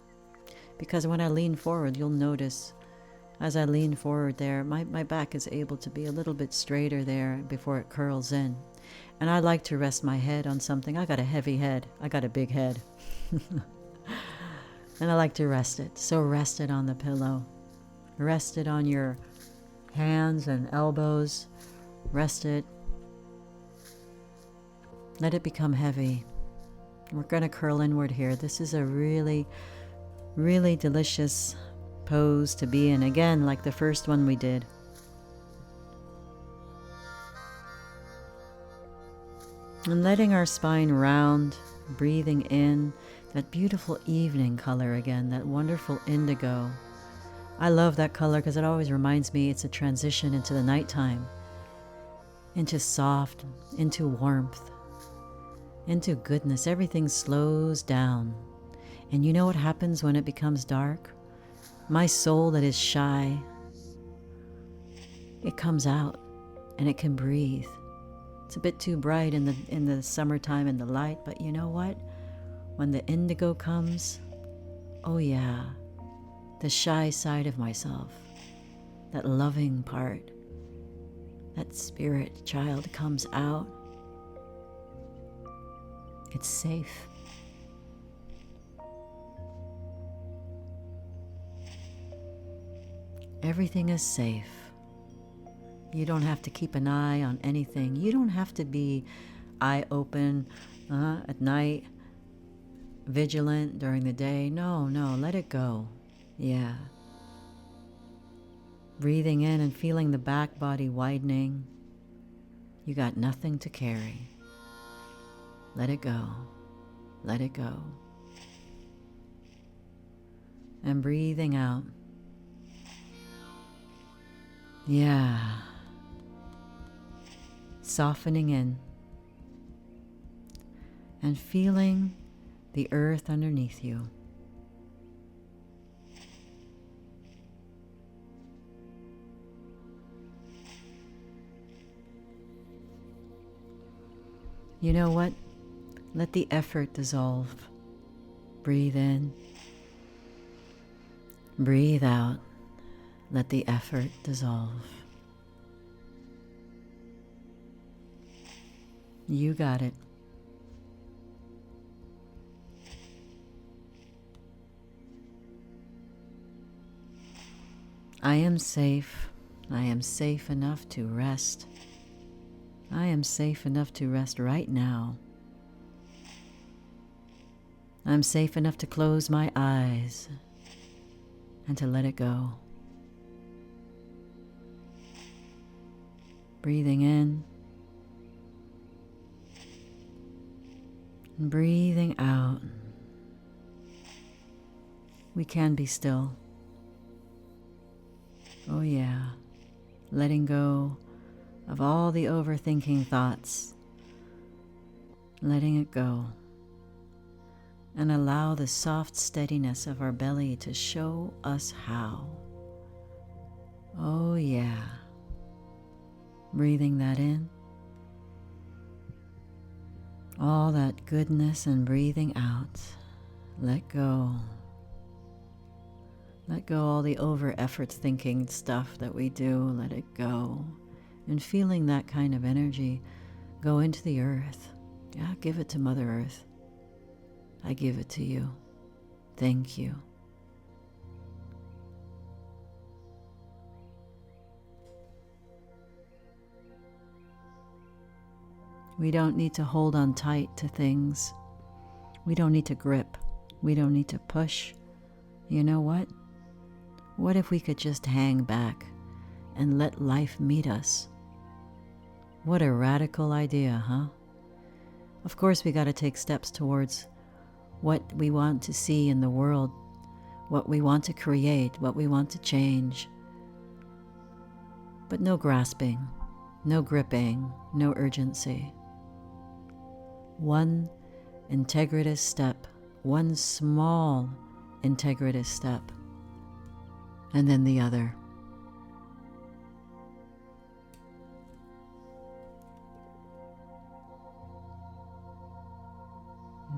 Because when I lean forward, you'll notice as I lean forward there, my back is able to be a little bit straighter there before it curls in. And I like to rest my head on something. I got a heavy head. I got a big head. And I like to rest it. So rest it on the pillow. Rest it on your hands and elbows. Rest it. Let it become heavy. We're going to curl inward here. This is a really, really delicious pose to be in. Again, like the first one we did. And letting our spine round, breathing in that beautiful evening color again, that wonderful indigo. I love that color because it always reminds me it's a transition into the nighttime, into soft, into warmth, into goodness. Everything slows down. And you know what happens when it becomes dark? My soul that is shy, it comes out and it can breathe. It's a bit too bright in the summertime in the light, but you know what? When the indigo comes, oh yeah, the shy side of myself, that loving part, that spirit child comes out. It's safe. Everything is safe. You don't have to keep an eye on anything. You don't have to be eye open at night, vigilant during the day. No, let it go. Yeah. Breathing in and feeling the back body widening. You got nothing to carry. Let it go. Let it go. And breathing out. Yeah. Softening in. And feeling the earth underneath you. You know what? Let the effort dissolve. Breathe in. Breathe out. Let the effort dissolve. You got it. I am safe. I am safe enough to rest. I am safe enough to rest right now. I'm safe enough to close my eyes and to let it go. Breathing in. And breathing out. We can be still. Oh yeah. Letting go of all the overthinking thoughts. Letting it go. And allow the soft steadiness of our belly to show us how. Oh yeah. Breathing that in. All that goodness and breathing out. Let go. Let go all the over effort thinking stuff that we do. Let it go. And feeling that kind of energy go into the earth. Yeah, give it to Mother Earth. I give it to you. Thank you. We don't need to hold on tight to things. We don't need to grip. We don't need to push. You know what? What if we could just hang back and let life meet us? What a radical idea, huh? Of course, we got to take steps towards what we want to see in the world, what we want to create, what we want to change. But no grasping, no gripping, no urgency. One integritous step, one small integritous step, and then the other.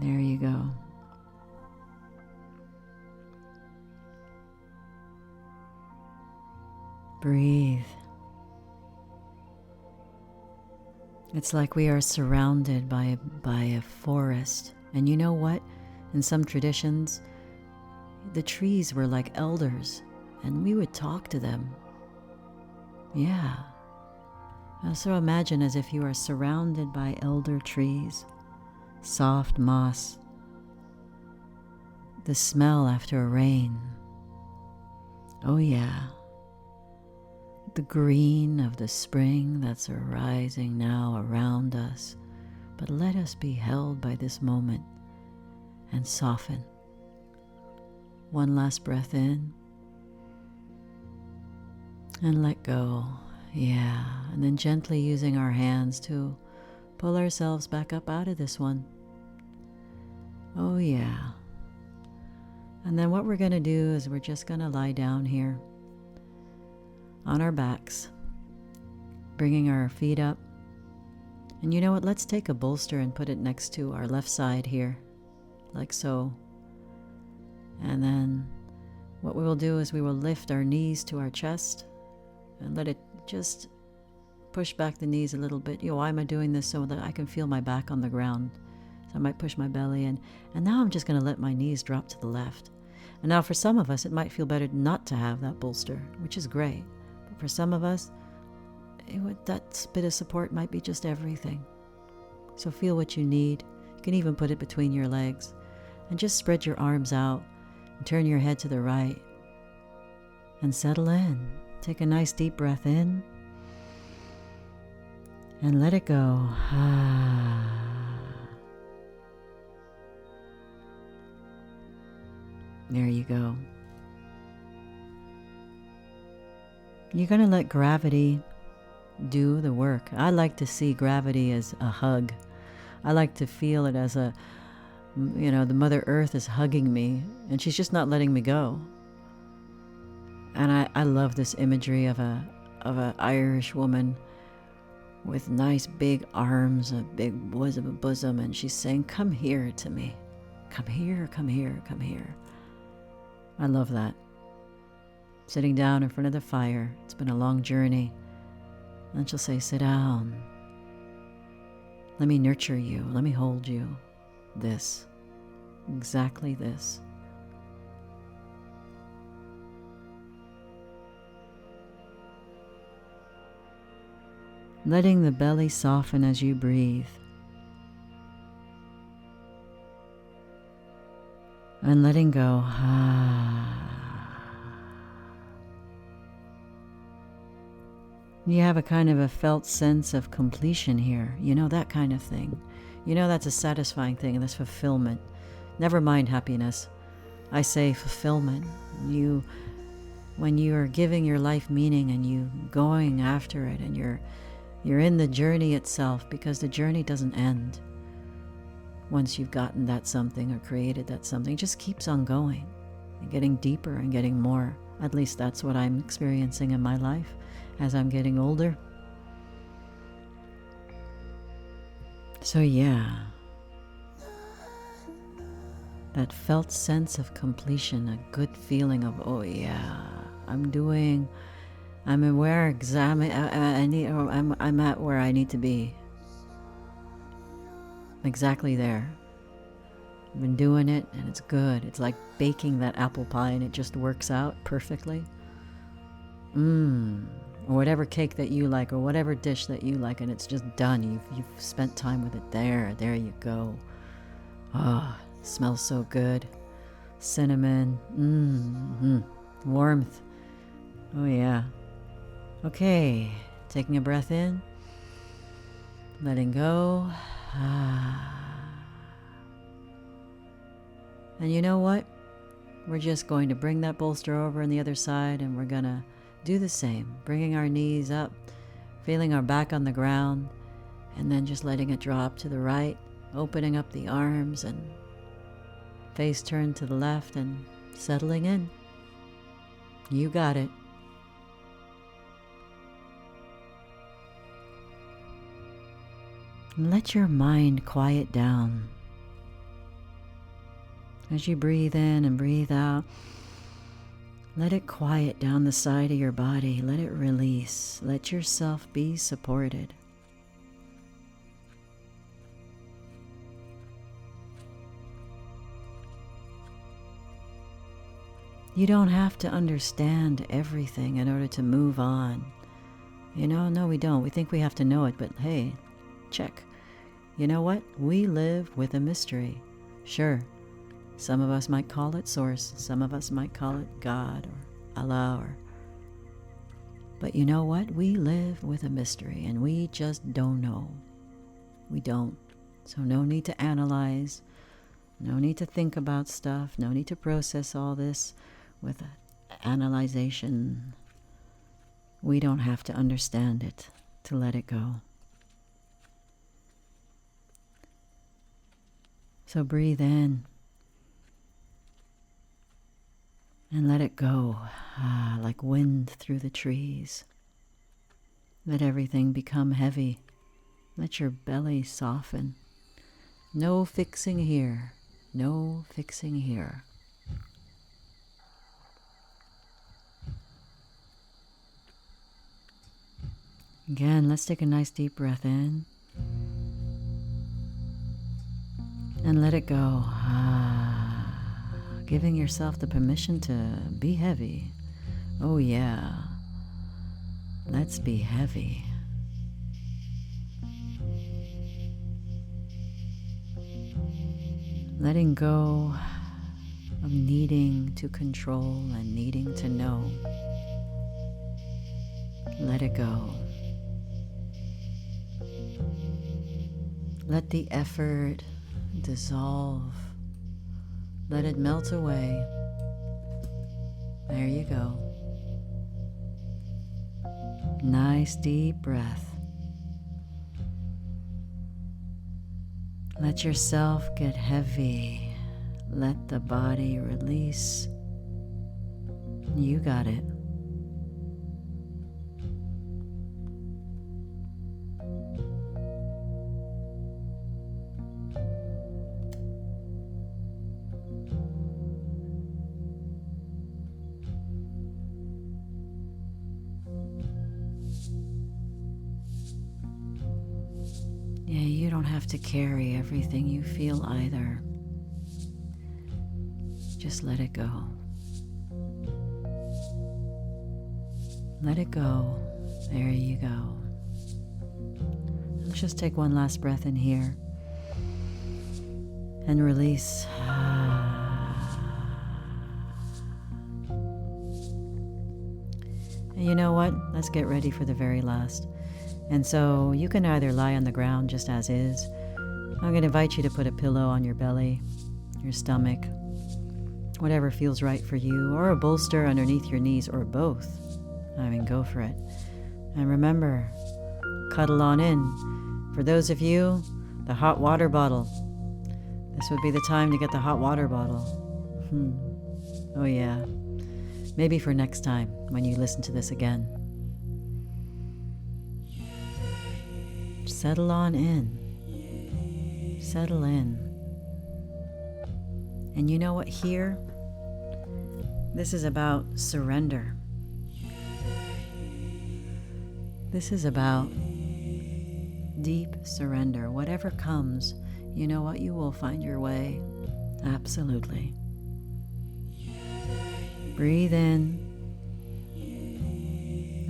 There you go. Breathe. It's like we are surrounded by a forest. And you know what? In some traditions, the trees were like elders, and we would talk to them. Yeah. So imagine as if you are surrounded by elder trees, soft moss, the smell after a rain. Oh yeah. The green of the spring that's arising now around us. But let us be held by this moment and soften. One last breath in and let go. Yeah, and then gently using our hands to pull ourselves back up out of this one. Oh yeah. And then what we're going to do is we're just going to lie down here on our backs, bringing our feet up. And you know what? Let's take a bolster and put it next to our left side here, like so. And then what we will do is we will lift our knees to our chest and let it just push back the knees a little bit. Why am I doing this? So that I can feel my back on the ground. So I might push my belly in. And now I'm just going to let my knees drop to the left. And now for some of us, it might feel better not to have that bolster, which is great. But for some of us, that bit of support might be just everything. So feel what you need. You can even put it between your legs. And just spread your arms out and turn your head to the right. And settle in. Take a nice deep breath in. And let it go. There you go. You're going to let gravity do the work. I like to see gravity as a hug. I like to feel it as the Mother Earth is hugging me and she's just not letting me go. And I love this imagery of a Irish woman with nice big arms, a big bosom, and she's saying, "Come here to me. Come here, come here, come here." I love that. Sitting down in front of the fire. It's been a long journey. And she'll say, "Sit down. Let me nurture you. Let me hold you. This. Exactly this." Letting the belly soften as you breathe. And letting go. You have a kind of a felt sense of completion here. That kind of thing. That's a satisfying thing, and that's fulfillment. Never mind happiness. I say fulfillment. When you are giving your life meaning and you going after it, and you're in the journey itself, because the journey doesn't end once you've gotten that something or created that something. It just keeps on going and getting deeper and getting more. At least that's what I'm experiencing in my life as I'm getting older. So yeah, that felt sense of completion, a good feeling of, oh yeah, I'm aware exactly. I'm at where I need to be. Exactly there. I've been doing it, and it's good. It's like baking that apple pie, and it just works out perfectly. or whatever cake that you like, or whatever dish that you like, and it's just done. You've spent time with it. There you go. Ah, smells so good. Cinnamon, warmth. Oh yeah. Okay, taking a breath in, letting go. And you know what? We're just going to bring that bolster over on the other side, and we're gonna do the same, bringing our knees up, feeling our back on the ground, and then just letting it drop to the right, opening up the arms and face turned to the left and settling in. You got it. And let your mind quiet down. As you breathe in and breathe out, let it quiet down the side of your body. Let it release. Let yourself be supported. You don't have to understand everything in order to move on. No, we don't. We think we have to know it, but hey, check. You know what? We live with a mystery. Sure, some of us might call it Source. Some of us might call it God or Allah. But you know what? We live with a mystery, and we just don't know. We don't. So no need to analyze. No need to think about stuff. No need to process all this with analyzation. We don't have to understand it to let it go. So breathe in and let it go, like wind through the trees. Let everything become heavy. Let your belly soften. No fixing here. No fixing here. Again, let's take a nice deep breath in and let it go. Giving yourself the permission to be heavy. Oh yeah, let's be heavy. Letting go of needing to control and needing to know. Let it go. Let the effort dissolve. Let it melt away. There you go. Nice deep breath. Let yourself get heavy. Let the body release. You got it. Yeah, you don't have to carry everything you feel either. Just let it go. Let it go. There you go. Let's just take one last breath in here and release. And you know what? Let's get ready for the very last. And so you can either lie on the ground just as is. I'm going to invite you to put a pillow on your belly, your stomach, whatever feels right for you, or a bolster underneath your knees, or both. I mean, go for it. And remember, cuddle on in. For those of you, the hot water bottle. This would be the time to get the hot water bottle. Oh yeah. Maybe for next time when you listen to this again. Settle on in. Settle in. And you know what? Here, this is about surrender. This is about deep surrender. Whatever comes, you know what? You will find your way. Absolutely. Breathe in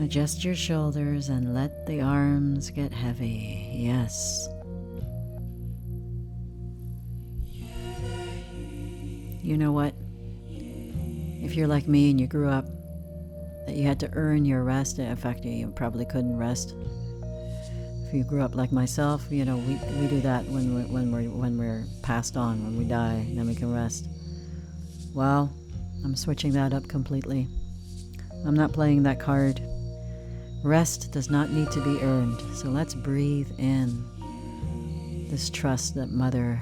Adjust your shoulders and let the arms get heavy. Yes. You know what? If you're like me and you grew up that you had to earn your rest, in fact, you probably couldn't rest. If you grew up like myself, we do that when we're passed on, when we die, then we can rest. Well, I'm switching that up completely. I'm not playing that card. Rest does not need to be earned. So let's breathe in this trust that Mother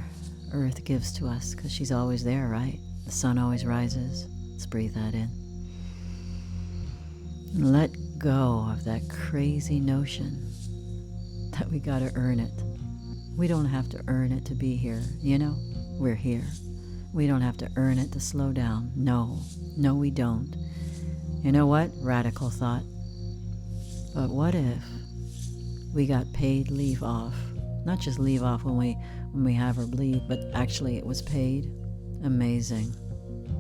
Earth gives to us, because she's always there, right? The sun always rises. Let's breathe that in. And let go of that crazy notion that we gotta earn it. We don't have to earn it to be here, We're here. We don't have to earn it to slow down. No, we don't. You know what? Radical thought. But what if we got paid leave off? Not just leave off when we have our bleed, but actually it was paid. Amazing,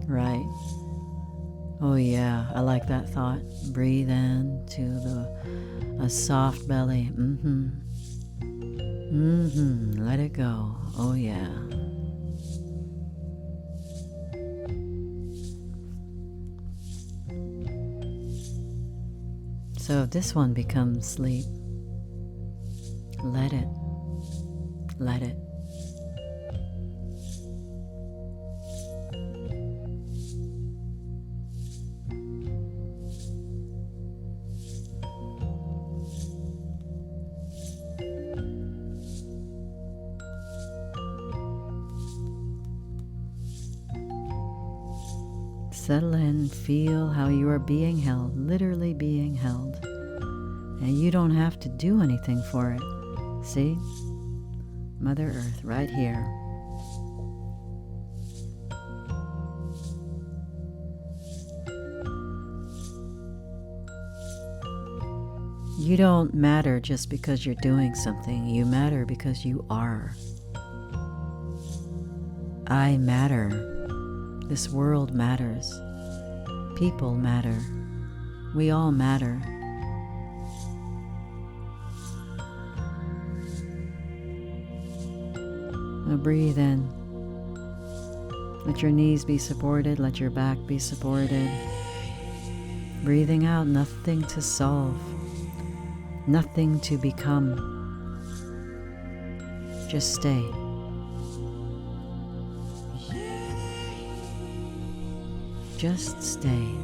right? Oh yeah, I like that thought. Breathe in to a soft belly. Let it go. Oh yeah. So if this one becomes sleep, let it. Let it. Settle in, feel how you are being held, literally being held. And you don't have to do anything for it. See? Mother Earth right here. You don't matter just because you're doing something. You matter because you are. I matter. This world matters. People matter. We all matter. Now breathe in. Let your knees be supported. Let your back be supported. Breathing out, nothing to solve. Nothing to become. Just stay. Just stay.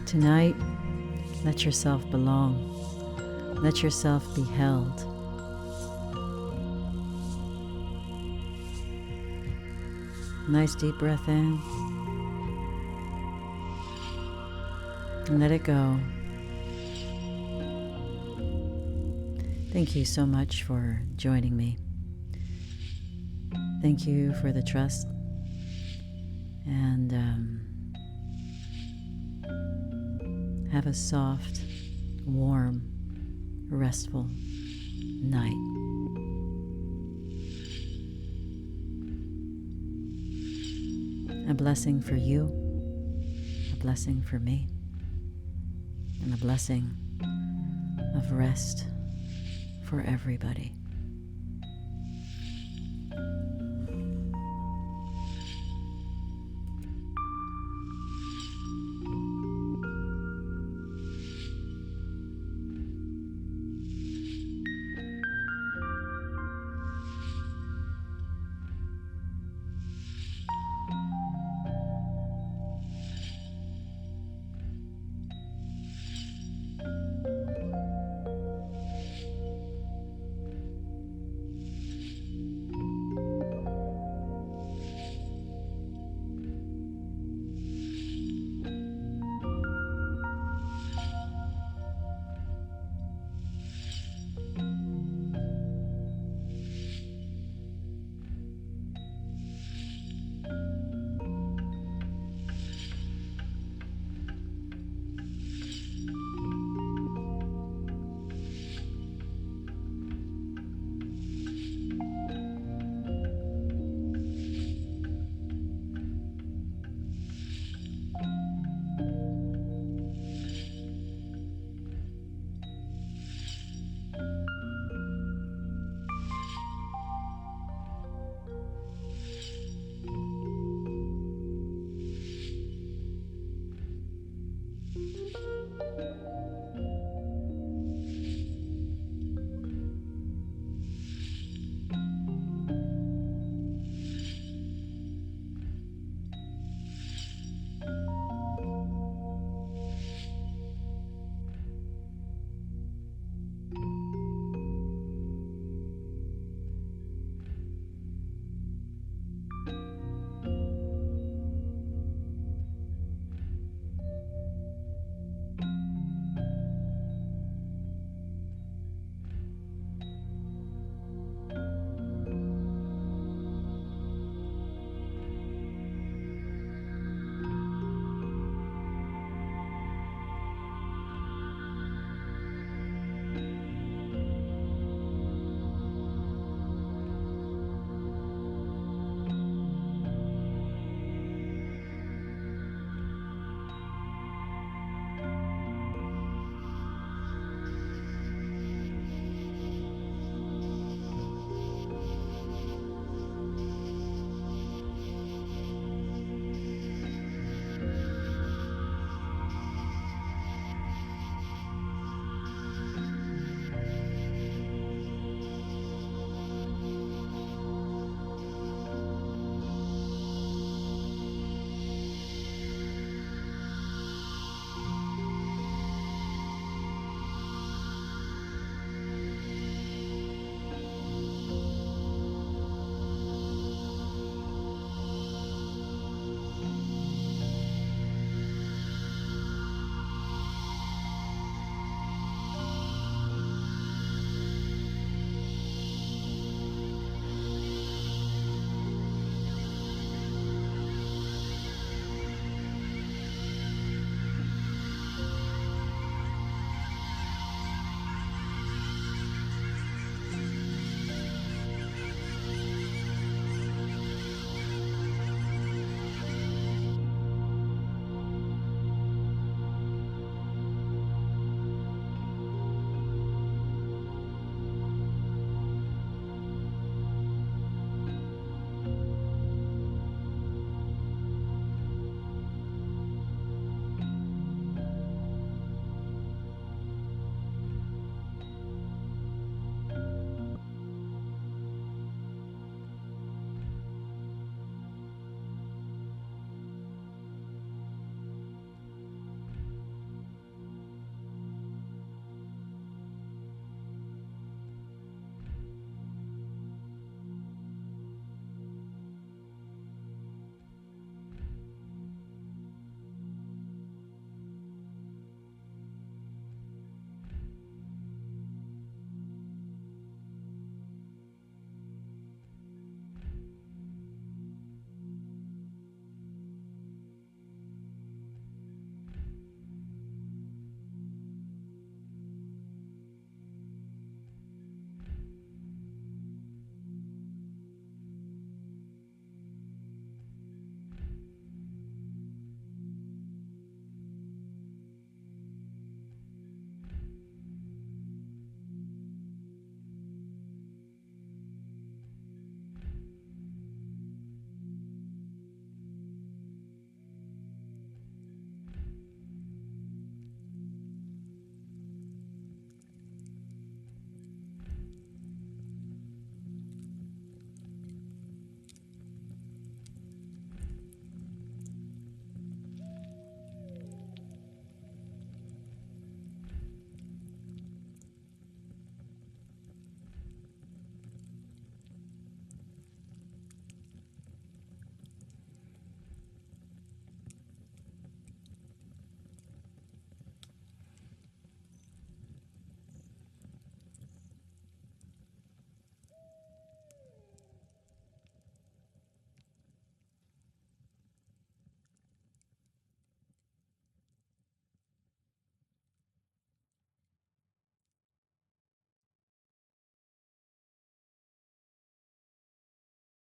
Tonight, let yourself belong. Let yourself be held. Nice deep breath in. And let it go. Thank you so much for joining me. Thank you for the trust. And have a soft, warm, restful night. A blessing for you, a blessing for me, and a blessing of rest for everybody.